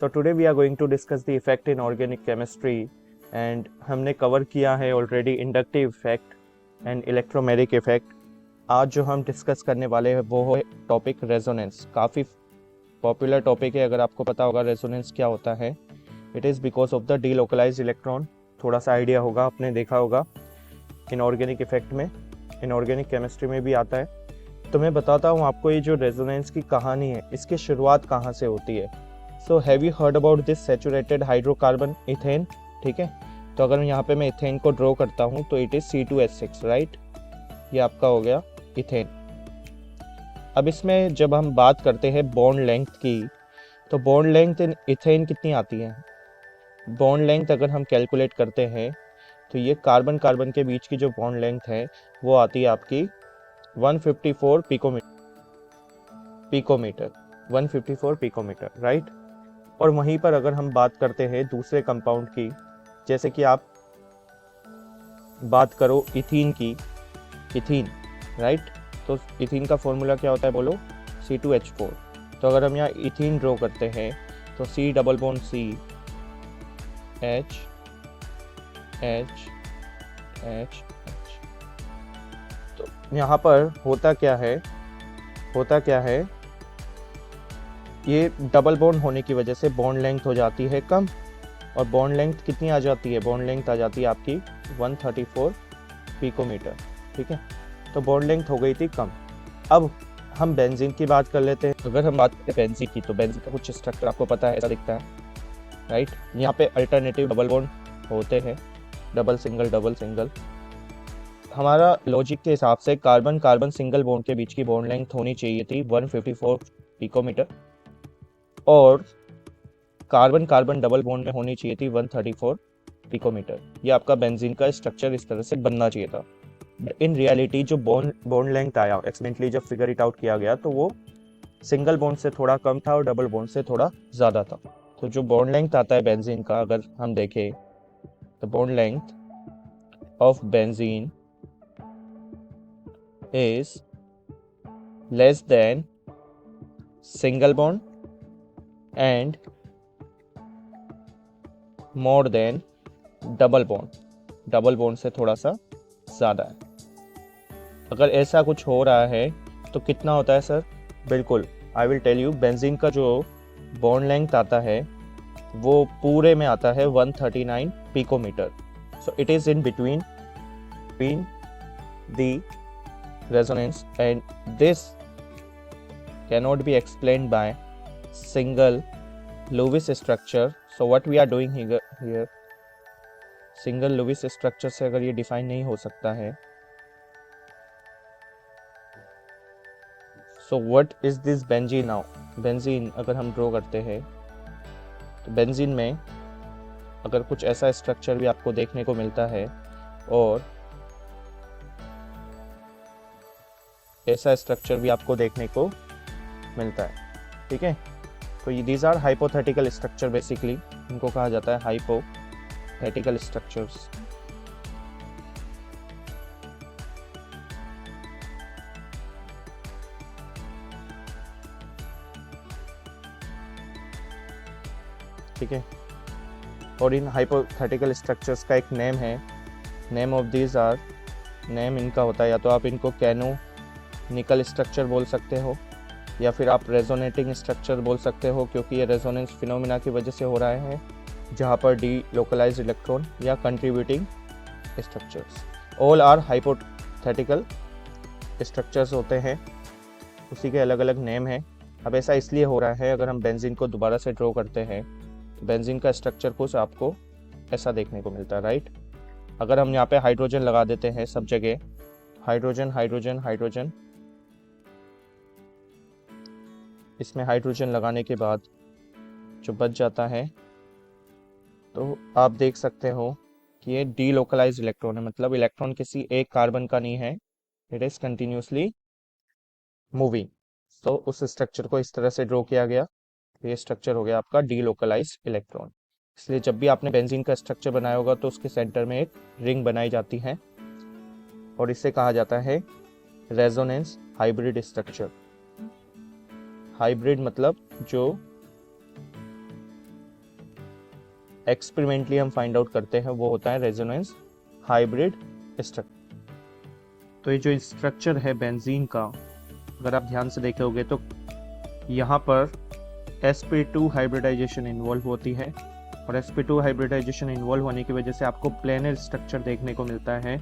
तो today we are going to discuss the effect in organic chemistry and हमने cover किया है already inductive effect and electromagnetic effect. आज जो हम डिस्कस करने वाले हैं वो है टॉपिक रेजोनेंस। काफ़ी पॉपुलर टॉपिक है, अगर आपको पता होगा रेजोनेंस क्या होता है। It is because of the delocalized electron. थोड़ा सा आइडिया होगा, आपने देखा होगा इनऑर्गेनिक इफेक्ट में, इनऑर्गेनिक केमिस्ट्री में भी आता है। तो मैं बताता हूँ आपको ये जो रेजोनेंस की कहानी है इसकी शुरुआत कहाँ से होती है। So have you heard about this saturated hydrocarbon ethane. ठीक है, तो अगर यहाँ पे मैं इथेन को ड्रॉ करता हूँ तो इट इज C2H6, राइट। ये आपका हो गया इथेन। अब इसमें जब हम बात करते हैं बॉन्ड लेंथ की, तो बॉन्ड लेंथ इन इथेन कितनी आती है। बॉन्ड लेंथ अगर हम कैलकुलेट करते हैं तो ये कार्बन कार्बन के बीच की जो बॉन्ड लेंथ है वो आती है आपकी 154 पिकोमीटर 154 पिकोमीटर, राइट। और वहीं पर अगर हम बात करते हैं दूसरे कंपाउंड की, जैसे कि आप बात करो इथीन की, इथीन, राइट। तो इथीन का फॉर्मूला क्या होता है बोलो, C2H4। तो अगर हम यहाँ इथीन ड्रॉ करते हैं तो C double bond C H H H H। तो यहाँ पर होता क्या है, ये डबल बॉन्ड होने की वजह से बॉन्ड लेंथ हो जाती है कम। और बॉन्ड लेंथ कितनी आ जाती है, बॉन्ड लेंथ आ जाती है आपकी 134 पिकोमीटर। ठीक है, तो बॉन्ड लेंथ हो गई थी कम। अब हम बेंजीन की बात कर लेते हैं। अगर हम बात करें बेंजीन की, तो बेंजीन का कुछ स्ट्रक्चर आपको पता है, ऐसा दिखता है, राइट। यहाँ पे अल्टरनेटिव डबल बॉन्ड होते हैं, डबल सिंगल डबल सिंगल। हमारा लॉजिक के हिसाब से कार्बन कार्बन सिंगल बॉन्ड के बीच की बॉन्ड लेंथ होनी चाहिए थी 154 पिकोमीटर, और कार्बन कार्बन डबल बॉन्ड में होनी चाहिए थी 134 पिकोमीटर। ये आपका बेंजीन का स्ट्रक्चर इस तरह से बनना चाहिए था। बट इन रियलिटी जो बॉन्ड लेंथ आया एक्सीडेंटली जब फिगर इट आउट किया गया, तो वो सिंगल बॉन्ड से थोड़ा कम था और डबल बॉन्ड से थोड़ा ज़्यादा था। तो जो बॉन्ड लेंथ आता है बेंजीन का, अगर हम देखें तो bond length of benzene is less than single bond and more than double bond. Double bond से थोड़ा सा ज़्यादा है। अगर ऐसा कुछ हो रहा है तो कितना होता है सर, बिल्कुल I will tell you. Benzene का जो बॉन्ड लेंथ आता है वो पूरे में आता है 139 picometre. So it is in between the resonance and this cannot be explained by single Lewis structure. So what we are doing here, single Lewis structure से अगर ये डिफाइन नहीं हो सकता है, so what is this benzene now? Benzene अगर हम draw करते हैं तो बेंजीन में अगर कुछ ऐसा स्ट्रक्चर भी आपको देखने को मिलता है, और ऐसा स्ट्रक्चर भी आपको देखने को मिलता है, ठीक है। तो these are hypothetical structure, basically इनको कहा जाता है हाइपोथेटिकल स्ट्रक्चर्स। ठीक है, और इन हाइपोथेटिकल स्ट्रक्चर्स का एक नेम है। Name of these are, name इनका होता है, या तो आप इनको कैनोनिकल स्ट्रक्चर बोल सकते हो, या फिर आप रेजोनेटिंग स्ट्रक्चर बोल सकते हो, क्योंकि ये रेजोनेंस फिनोमिना की वजह से हो रहा है, जहाँ पर डीलोकलाइज्ड इलेक्ट्रॉन या contributing structures, all are hypothetical structures होते हैं, उसी के अलग अलग नेम हैं। अब ऐसा इसलिए हो रहा है, अगर हम बेंजीन को दोबारा से ड्रॉ करते हैं तो बेंजीन का स्ट्रक्चर कुछ आपको ऐसा देखने को मिलता है, राइट। अगर हम यहाँ पे हाइड्रोजन लगा देते हैं सब जगह, हाइड्रोजन हाइड्रोजन हाइड्रोजन, इसमें हाइड्रोजन लगाने के बाद जो बच जाता है, तो आप देख सकते हो कि ये डीलोकलाइज इलेक्ट्रॉन है, मतलब इलेक्ट्रॉन किसी एक कार्बन का नहीं है, इट इज कंटिन्यूसली मूविंग। तो उस स्ट्रक्चर को इस तरह से ड्रॉ किया गया, ये स्ट्रक्चर हो गया आपका डीलोकलाइज इलेक्ट्रॉन। इसलिए जब भी आपने बेंजीन का स्ट्रक्चर बनाया होगा तो उसके सेंटर में एक रिंग बनाई जाती है, और इसे कहा जाता है रेजोनेंस हाइब्रिड स्ट्रक्चर। हाइब्रिड मतलब जो एक्सपेरिमेंटली हम फाइंड आउट करते हैं वो होता है रेजोनेंस हाइब्रिड स्ट्रक्चर। तो ये जो स्ट्रक्चर है बेंजीन का, अगर आप ध्यान से देखोगे तो यहाँ पर sp2 हाइब्रिडाइजेशन इन्वॉल्व होती है, और sp2 हाइब्रिडाइजेशन इन्वॉल्व होने की वजह से आपको प्लेनर स्ट्रक्चर देखने को मिलता है।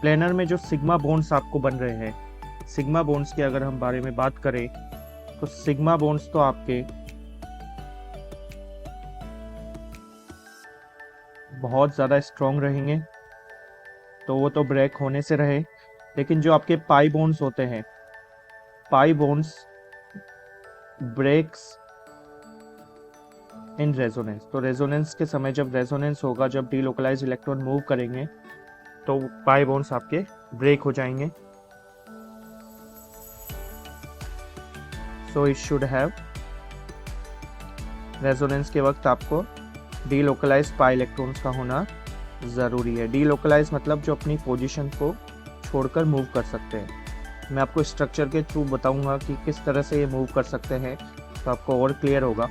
प्लेनर में जो सिग्मा बॉन्ड्स आपको बन रहे हैं, सिग्मा बॉन्ड्स की अगर हम बारे में बात करें तो सिग्मा बॉन्ड्स तो आपके बहुत ज़्यादा स्ट्रॉन्ग रहेंगे, तो वो तो ब्रेक होने से रहे। लेकिन जो आपके पाई बॉन्ड्स होते हैं, pi bonds breaks in resonance. तो रेजोनेंस के समय जब रेजोनेंस होगा, जब डीलोकलाइज इलेक्ट्रॉन मूव करेंगे, तो पाई बॉन्ड्स आपके ब्रेक हो जाएंगे। So it should have, resonance के वक्त आपको डीलोकलाइज पाई इलेक्ट्रॉन्स का होना ज़रूरी है। डीलोकलाइज मतलब जो अपनी पोजीशन को छोड़कर मूव कर सकते हैं। मैं आपको स्ट्रक्चर के थ्रू बताऊंगा कि किस तरह से ये मूव कर सकते हैं, तो आपको और क्लियर होगा।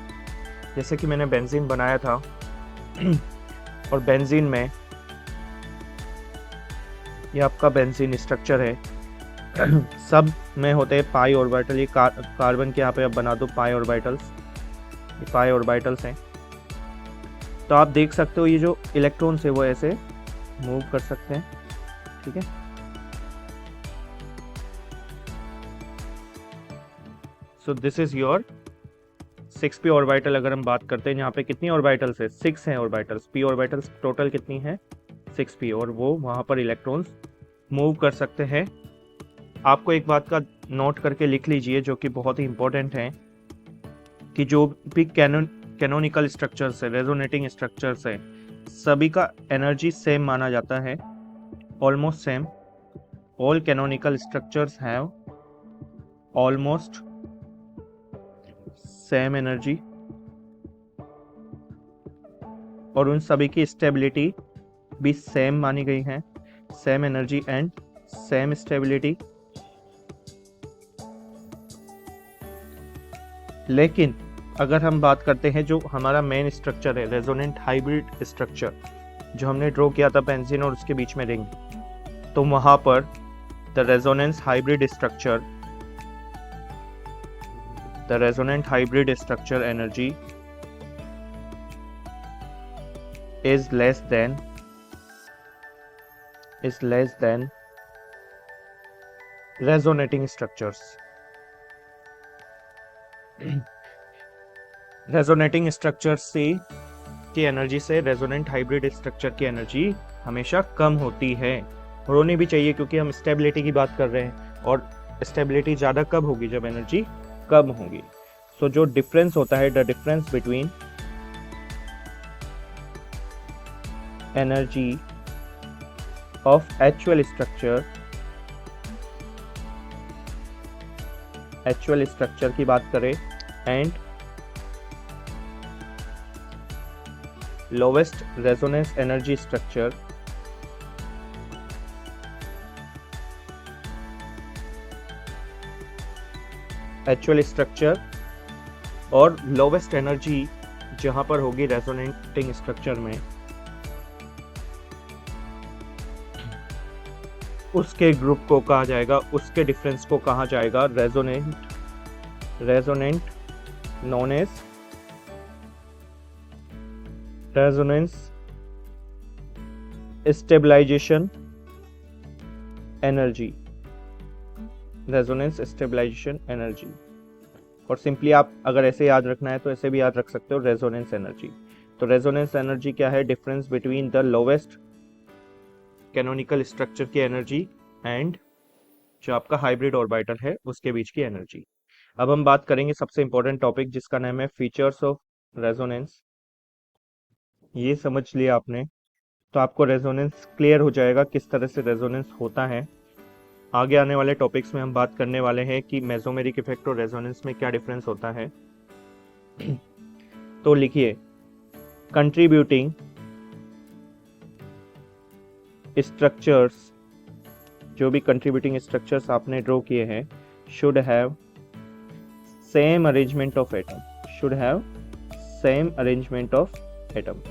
जैसे कि मैंने बेंजीन बनाया था और बेंजीन में ये आपका बेंजीन स्ट्रक्चर है सब में होते हैं पाई ऑर्बिटल। ये कार्बन के यहाँ पे अब बना दो पाई ऑर्बिटल्स, ये पाई ऑर्बिटल्स हैं। तो आप देख सकते हो ये जो इलेक्ट्रॉन्स है वो ऐसे मूव कर सकते हैं, ठीक है। So this is your 6p orbital. अगर हम बात करते हैं यहाँ पे कितनी ऑर्बिटल्स है, 6 हैं ऑर्बिटल्स। p ऑर्बिटल्स टोटल कितनी है, 6p, और वो वहाँ पर इलेक्ट्रॉन्स मूव कर सकते हैं। आपको एक बात का नोट करके लिख लीजिए जो कि बहुत ही इंपॉर्टेंट है, कि जो भी कैनोनिकल स्ट्रक्चर्स है, रेजोनेटिंग स्ट्रक्चर्स है, सभी का एनर्जी सेम माना जाता है, almost same. All canonical structures have almost same energy, और उन सभी की स्टेबिलिटी भी सेम मानी गई है, same energy and same stability. लेकिन अगर हम बात करते हैं जो हमारा मेन स्ट्रक्चर है, रेजोनेंट हाइब्रिड स्ट्रक्चर, जो हमने ड्रॉ किया था बेंजीन और उसके बीच में रिंग, तो वहां पर the resonance hybrid structure, the resonant hybrid structure energy is less than resonating structures। Resonating structure से की एनर्जी से रेजोनेंट हाइब्रिड स्ट्रक्चर की एनर्जी हमेशा कम होती है, और होनी भी चाहिए, क्योंकि हम स्टेबिलिटी की बात कर रहे हैं, और स्टेबिलिटी ज़्यादा कब होगी, जब एनर्जी कम होगी। सो जो डिफरेंस होता है, the difference between energy of actual structure की बात करें and lowest resonance energy structure, actual structure और लोवेस्ट एनर्जी जहां पर होगी रेजोनेटिंग स्ट्रक्चर में, उसके ग्रुप को कहा जाएगा, उसके डिफरेंस को कहा जाएगा resonant known as resonance stabilization energy, resonance stabilization energy. और सिंपली आप अगर ऐसे याद रखना है तो ऐसे भी याद रख सकते हो, रेजोनेंस एनर्जी। तो रेजोनेंस एनर्जी क्या है, difference between the lowest canonical structure की एनर्जी एंड जो आपका हाइब्रिड ऑर्बिटल है उसके बीच की एनर्जी। अब हम बात करेंगे सबसे इंपॉर्टेंट टॉपिक जिसका नाम है फीचर्स ऑफ रेजोनेंस। ये समझ लिया आपने तो आपको रेजोनेंस क्लियर हो जाएगा किस तरह से रेजोनेंस होता है। आगे आने वाले टॉपिक्स में हम बात करने वाले हैं कि मेसोमेरिक इफेक्ट और रेजोनेंस में क्या डिफरेंस होता है। तो लिखिए, कंट्रीब्यूटिंग स्ट्रक्चर्स, जो भी कंट्रीब्यूटिंग स्ट्रक्चर्स आपने ड्रॉ किए हैं, should have same arrangement of atom, should have same arrangement of atoms.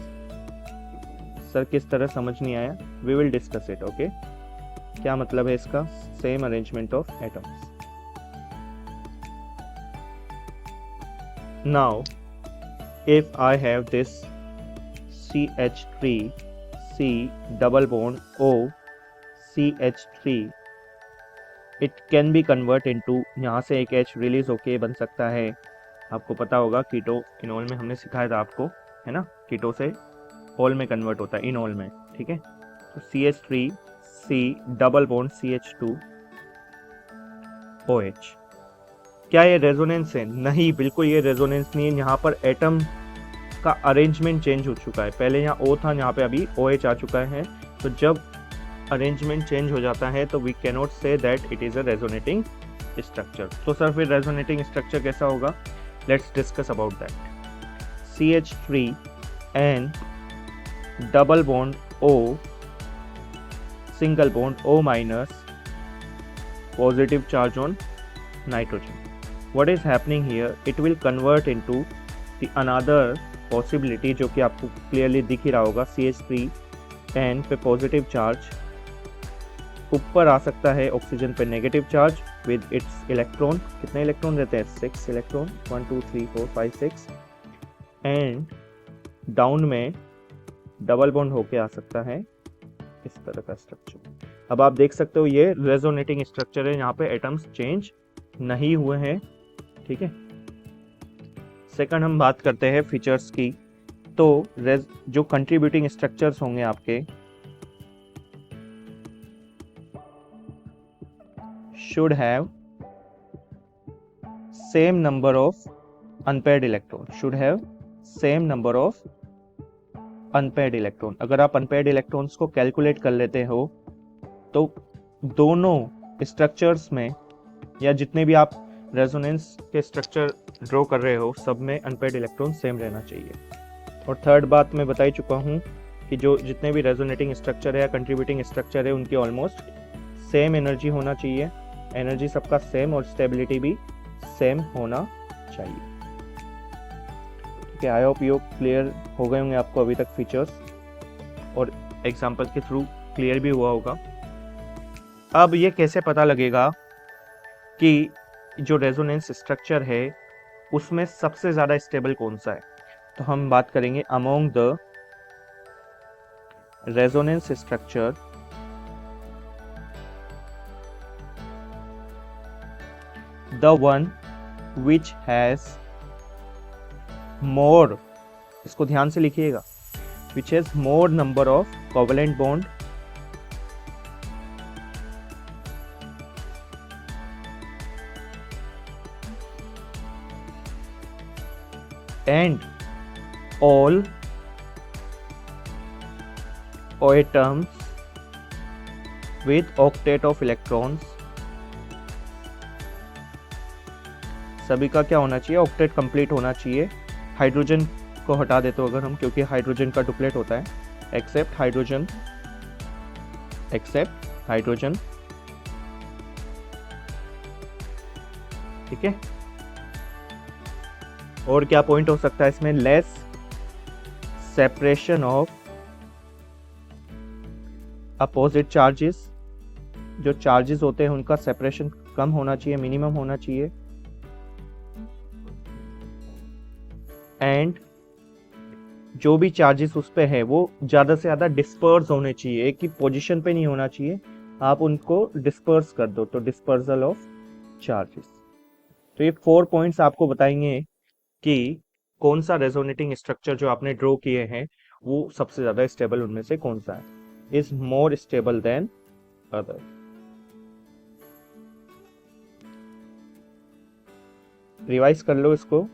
Sir किस तरह समझ नहीं आया? We will discuss it. Okay, क्या मतलब है इसका? Same arrangement of atoms. Now if I have this CH3 C double bond O CH3, it can be convert into, यहाँ से एक H रिलीज होके बन सकता है। आपको पता होगा कीटो इनोल में हमने सिखाया था आपको, है ना? कीटो से ऑल में कन्वर्ट होता है, इनोल में, ठीक है? तो CH3 C double bond CH2 OH। क्या ये रेजोनेंस है? नहीं, बिल्कुल ये रेजोनेंस नहीं है। यहाँ पर एटम का अरेंजमेंट चेंज हो चुका है। पहले यहाँ O था, यहाँ पे अभी OH आ चुका है। तो जब अरेंजमेंट चेंज हो जाता है तो we can not say that it is a resonating structure. तो सर फिर रेजोनेटिंग स्ट्रक्चर कैसा होगा? Let's discuss about that. CH3 N double bond O single bond O minus positive charge on nitrogen. what is happening here? It will convert into the another possibility, जो कि आपको clearly दिख ही रहा होगा। CH3N पे positive charge, ऊपर आ सकता है ऑक्सीजन पे negative charge with its electron. कितने इलेक्ट्रॉन रहते हैं? 6 इलेक्ट्रॉन, 1 2 3 4 5 6। एंड डाउन में डबल बॉन्ड होके आ सकता है इस तरह का स्ट्रक्चर। अब आप देख सकते हो ये रेजोनेटिंग स्ट्रक्चर है, यहाँ पे एटम्स चेंज नहीं हुए हैं, ठीक है? सेकंड हम बात करते हैं फीचर्स की। तो जो कंट्रीब्यूटिंग स्ट्रक्चर्स होंगे आपके, should have same number of unpaired electron, should have same number of unpaired electron। अगर आप unpaired electrons को कैलकुलेट कर लेते हो तो दोनों स्ट्रक्चर्स में या जितने भी आप रेजोनेंस के स्ट्रक्चर ड्रॉ कर रहे हो सब में अनपेयर्ड इलेक्ट्रॉन सेम रहना चाहिए। और थर्ड बात मैं बता ही चुका हूँ कि जो जितने भी रेजोनेटिंग स्ट्रक्चर है या कंट्रीब्यूटिंग स्ट्रक्चर है उनकी ऑलमोस्ट सेम एनर्जी होना चाहिए, एनर्जी सबका सेम और स्टेबिलिटी भी सेम होना चाहिए। ठीक है, आई होप यू क्लियर हो गए होंगे आपको अभी तक फीचर्स, और एग्जांपल के थ्रू क्लियर भी हुआ होगा। अब ये कैसे पता लगेगा कि जो रेजोनेंस स्ट्रक्चर है उसमें सबसे ज़्यादा स्टेबल कौन सा है? तो हम बात करेंगे among the resonance structure the one which has more, इसको ध्यान से लिखिएगा, which has more number of covalent bond and all atoms with octet of electrons। सभी का क्या होना चाहिए? ऑक्टेट कंप्लीट होना चाहिए। हाइड्रोजन को हटा देते हो अगर हम, क्योंकि हाइड्रोजन का डुप्लेट होता है, एक्सेप्ट हाइड्रोजन, एक्सेप्ट हाइड्रोजन, ठीक है? और क्या पॉइंट हो सकता है इसमें? Less separation of opposite charges, जो चार्जेस होते हैं उनका सेपरेशन कम होना चाहिए, मिनिमम होना चाहिए। एंड जो भी चार्जेस उस पे है वो ज़्यादा से ज़्यादा डिस्पर्स होने चाहिए, एक ही पोजीशन पे नहीं होना चाहिए, आप उनको डिस्पर्स कर दो, तो डिस्पर्सल ऑफ चार्जेस। तो ये 4 पॉइंट्स आपको बताएंगे कि कौन सा रेजोनेटिंग स्ट्रक्चर जो आपने ड्रॉ किए हैं वो सबसे ज़्यादा स्टेबल उनमें से कौन सा है, is more stable then other. Revise कर लो इसको।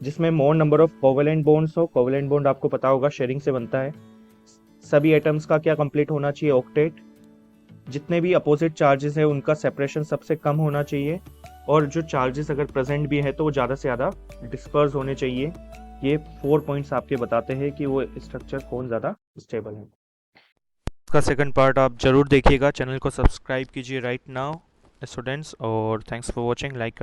जिसमें मोर नंबर ऑफ कोवेलेंट बॉन्ड्स हो, कोवेलेंट बॉन्ड आपको पता होगा शेयरिंग से बनता है। सभी एटम्स का क्या कंप्लीट होना चाहिए? ऑक्टेट। जितने भी अपोजिट चार्जेस है उनका सेपरेशन सबसे कम होना चाहिए, और जो चार्जेस अगर प्रेजेंट भी है तो वो ज़्यादा से ज़्यादा डिस्पर्स होने चाहिए। ये 4 पॉइंट्स आपके बताते हैं कि वो स्ट्रक्चर कौन ज़्यादा स्टेबल है। इसका सेकंड पार्ट आप जरूर देखिएगा। चैनल को सब्सक्राइब कीजिए राइट नाउ स्टूडेंट्स, और थैंक्स फॉर वॉचिंग। लाइक